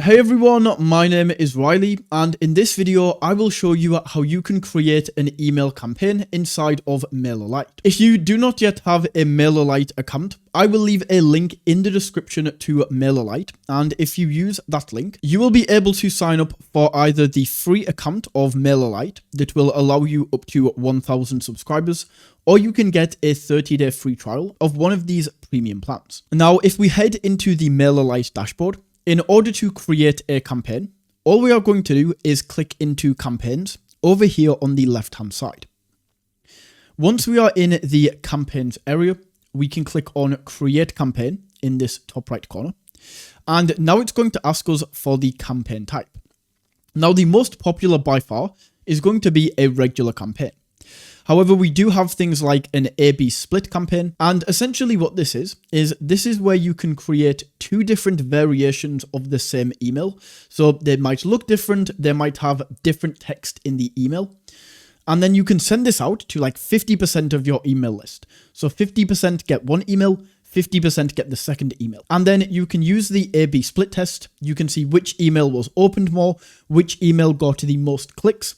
Hey everyone, my name is Riley, and in this video I will show you how you can create an email campaign inside of Mailerlite. If you do not yet have a Mailerlite account, I will leave a link in the description to Mailerlite, and if you use that link, you will be able to sign up for either the free account of Mailerlite that will allow you up to 1,000 subscribers, or you can get a 30-day free trial of one of these premium plans. Now, if we head into the Mailerlite dashboard, in order to create a campaign, all we are going to do is click into campaigns over here on the left hand side. Once we are in the campaigns area, we can click on create campaign in this top right corner. And now it's going to ask us for the campaign type. Now the most popular by far is going to be a regular campaign. However, we do have things like an A/B split campaign, and essentially what this is where you can create two different variations of the same email. So they might look different, they might have different text in the email, and then you can send this out to like 50% of your email list. So 50% get one email, 50% get the second email. And then you can use the A/B split test. You can see which email was opened more, which email got the most clicks,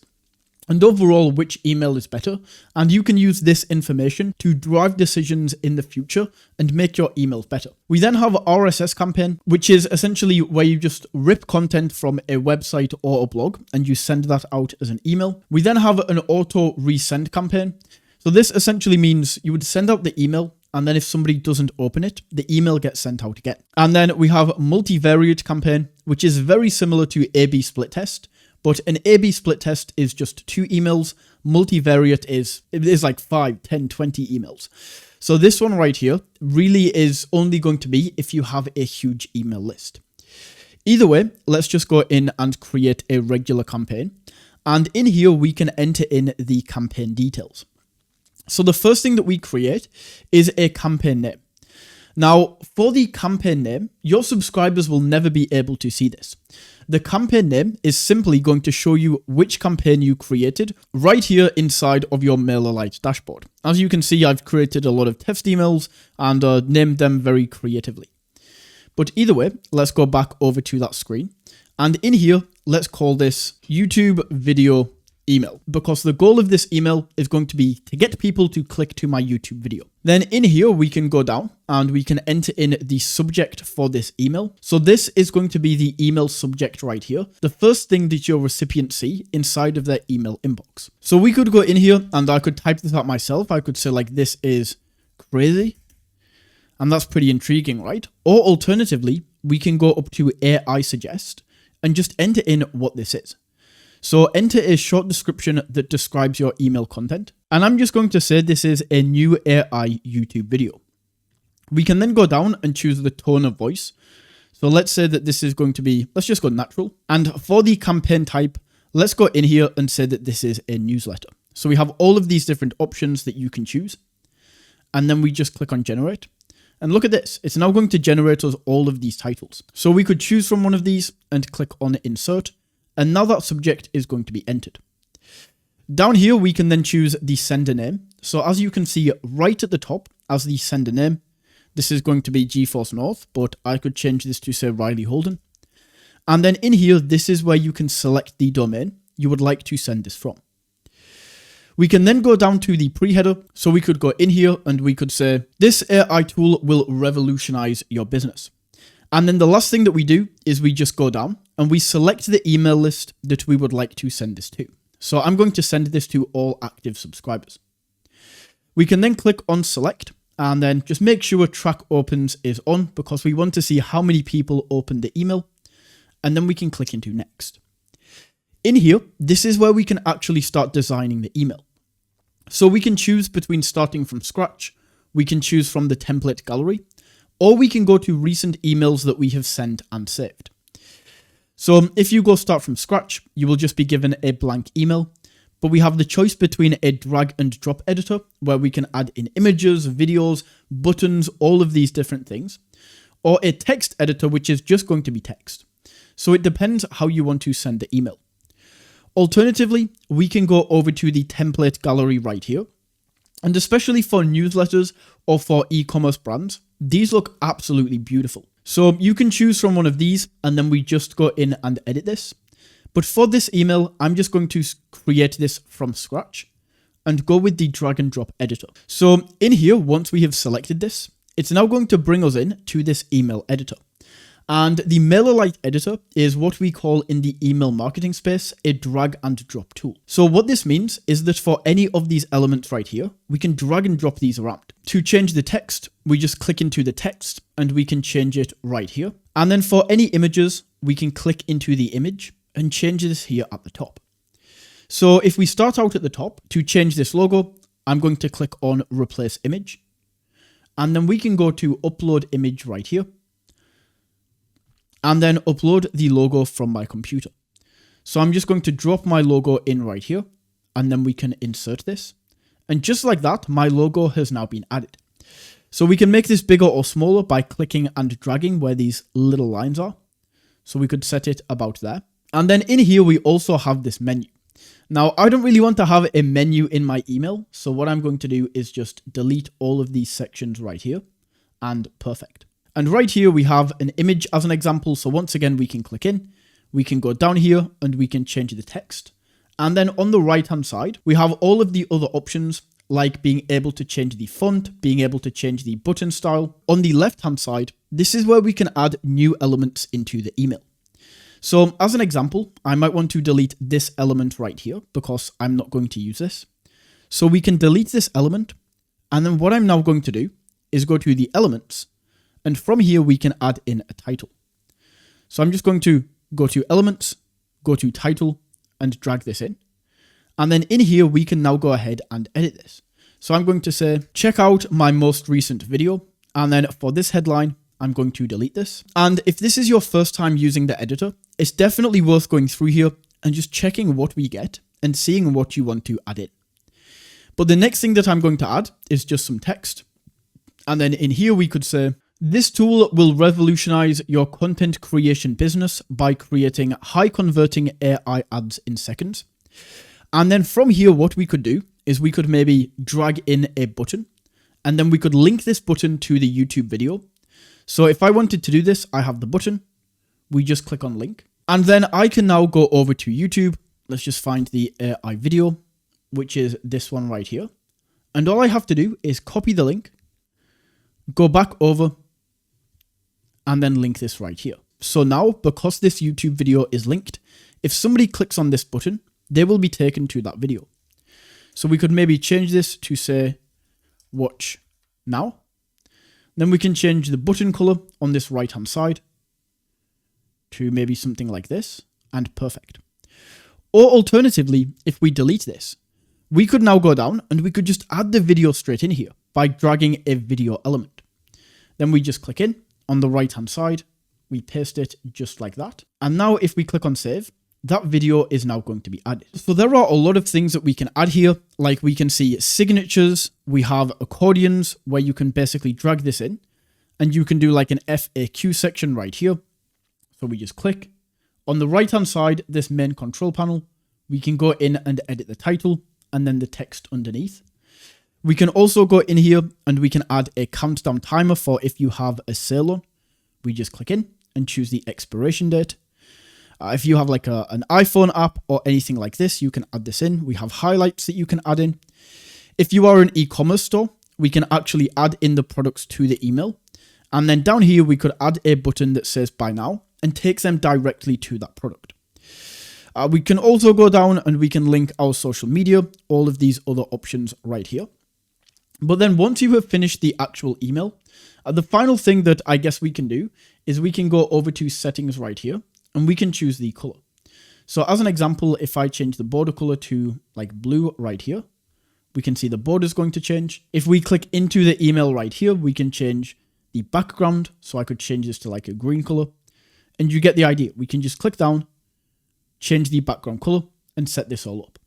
and overall which email is better, and you can use this information to drive decisions in the future and make your emails better. We then have RSS campaign, which is essentially where you just rip content from a website or a blog and you send that out as an email. We then have an auto resend campaign. So this essentially means you would send out the email, and then if somebody doesn't open it, the email gets sent out again. And then we have multivariate campaign, which is very similar to A/B split test. But an A/B split test is just 2 emails. Multivariate is like 5, 10, 20 emails. So this one right here really is only going to be if you have a huge email list. Either way, let's just go in and create a regular campaign. And in here, we can enter in the campaign details. So the first thing that we create is a campaign name. Now, for the campaign name, your subscribers will never be able to see this. The campaign name is simply going to show you which campaign you created right here inside of your Mailerlite dashboard. As you can see, I've created a lot of test emails and named them very creatively. But either way, let's go back over to that screen. And in here, let's call this YouTube video email, because the goal of this email is going to be to get people to click to my YouTube video. Then in here, we can go down and we can enter in the subject for this email. So this is going to be the email subject right here, the first thing that your recipient see inside of their email inbox. So we could go in here and I could type this out myself. I could say like, this is crazy. And that's pretty intriguing, right? Or alternatively, we can go up to AI suggest and just enter in what this is. So enter a short description that describes your email content. And I'm just going to say this is a new AI YouTube video. We can then go down and choose the tone of voice. So let's say that this is going to be, let's just go natural. And for the campaign type, let's go in here and say that this is a newsletter. So we have all of these different options that you can choose. And then we just click on generate. And look at this. It's now going to generate us all of these titles. So we could choose from one of these and click on insert. And now that subject is going to be entered. Down here, we can then choose the sender name. So as you can see right at the top as the sender name, this is going to be GeForce North, but I could change this to say Riley Holden. And then in here, this is where you can select the domain you would like to send this from. We can then go down to the pre-header. So we could go in here and we could say, this AI tool will revolutionize your business. And then the last thing that we do is we just go down and we select the email list that we would like to send this to. So I'm going to send this to all active subscribers. We can then click on select and then just make sure track opens is on, because we want to see how many people opened the email. And then we can click into next. In here, this is where we can actually start designing the email. So we can choose between starting from scratch. We can choose from the template gallery, or we can go to recent emails that we have sent and saved. So if you go start from scratch, you will just be given a blank email, but we have the choice between a drag and drop editor where we can add in images, videos, buttons, all of these different things, or a text editor, which is just going to be text. So it depends how you want to send the email. Alternatively, we can go over to the template gallery right here. And especially for newsletters or for e-commerce brands, these look absolutely beautiful. So you can choose from one of these and then we just go in and edit this. But for this email, I'm just going to create this from scratch and go with the drag and drop editor. So in here, once we have selected this, it's now going to bring us in to this email editor. And the Mailerlite editor is what we call in the email marketing space a drag and drop tool. So what this means is that for any of these elements right here, we can drag and drop these around. To change the text, we just click into the text and we can change it right here. And then for any images, we can click into the image and change this here at the top. So if we start out at the top, to change this logo, I'm going to click on replace image. And then we can go to upload image right here. And then upload the logo from my computer. So I'm just going to drop my logo in right here, and then we can insert this. And just like that, my logo has now been added. So we can make this bigger or smaller by clicking and dragging where these little lines are. So we could set it about there. And then in here, we also have this menu. Now, I don't really want to have a menu in my email. So what I'm going to do is just delete all of these sections right here, and perfect. And right here, we have an image as an example. So once again, we can click in, we can go down here and we can change the text. And then on the right-hand side, we have all of the other options like being able to change the font, being able to change the button style. On the left-hand side, this is where we can add new elements into the email. So as an example, I might want to delete this element right here because I'm not going to use this. So we can delete this element. And then what I'm now going to do is go to the elements. And from here, we can add in a title. So I'm just going to go to elements, go to title, and drag this in. And then in here, we can now go ahead and edit this. So I'm going to say, check out my most recent video. And then for this headline, I'm going to delete this. And if this is your first time using the editor, it's definitely worth going through here and just checking what we get and seeing what you want to add in. But the next thing that I'm going to add is just some text. And then in here, we could say, this tool will revolutionize your content creation business by creating high converting AI ads in seconds. And then from here, what we could do is we could maybe drag in a button and then we could link this button to the YouTube video. So if I wanted to do this, I have the button, we just click on link, and then I can now go over to YouTube. Let's just find the AI video, which is this one right here. And all I have to do is copy the link, go back over, and then link this right here. So now, because this YouTube video is linked, if somebody clicks on this button, they will be taken to that video. So we could maybe change this to say, watch now. Then we can change the button color on this right-hand side to maybe something like this, and perfect. Or alternatively, if we delete this, we could now go down and we could just add the video straight in here by dragging a video element. Then we just click in. On the right-hand side, we paste it just like that. And now if we click on save, that video is now going to be added. So there are a lot of things that we can add here. Like we can see signatures, we have accordions where you can basically drag this in and you can do like an FAQ section right here. So we just click. On the right-hand side, this main control panel, we can go in and edit the title and then the text underneath. We can also go in here and we can add a countdown timer for if you have a sale on. We just click in and choose the expiration date. If you have like an iPhone app or anything like this, you can add this in. We have highlights that you can add in. If you are an e-commerce store, we can actually add in the products to the email. And then down here, we could add a button that says buy now and takes them directly to that product. We can also go down and we can link our social media, all of these other options right here. But then once you have finished the actual email, the final thing that I guess we can do is we can go over to settings right here and we can choose the color. So as an example, if I change the border color to like blue right here, we can see the border is going to change. If we click into the email right here, we can change the background. So I could change this to like a green color and you get the idea. We can just click down, change the background color and set this all up.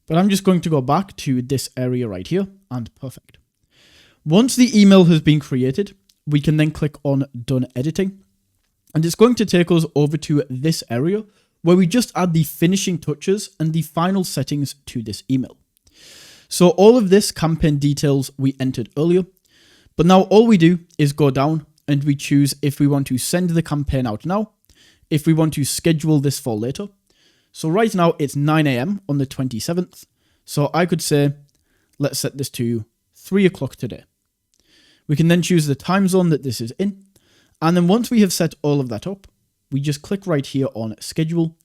But I'm just going to go back to this area right here and perfect. Once the email has been created, we can then click on done editing. And it's going to take us over to this area where we just add the finishing touches and the final settings to this email. So all of this campaign details we entered earlier, but now all we do is go down and we choose if we want to send the campaign out now, if we want to schedule this for later. So right now it's 9 AM on the 27th. So I could say, let's set this to 3 o'clock today. We can then choose the time zone that this is in. And then once we have set all of that up, we just click right here on schedule.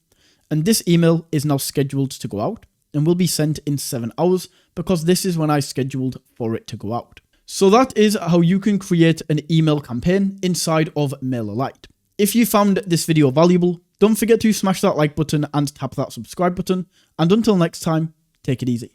And this email is now scheduled to go out and will be sent in 7 hours because this is when I scheduled for it to go out. So that is how you can create an email campaign inside of Mailerlite. If you found this video valuable, don't forget to smash that like button and tap that subscribe button. And until next time, take it easy.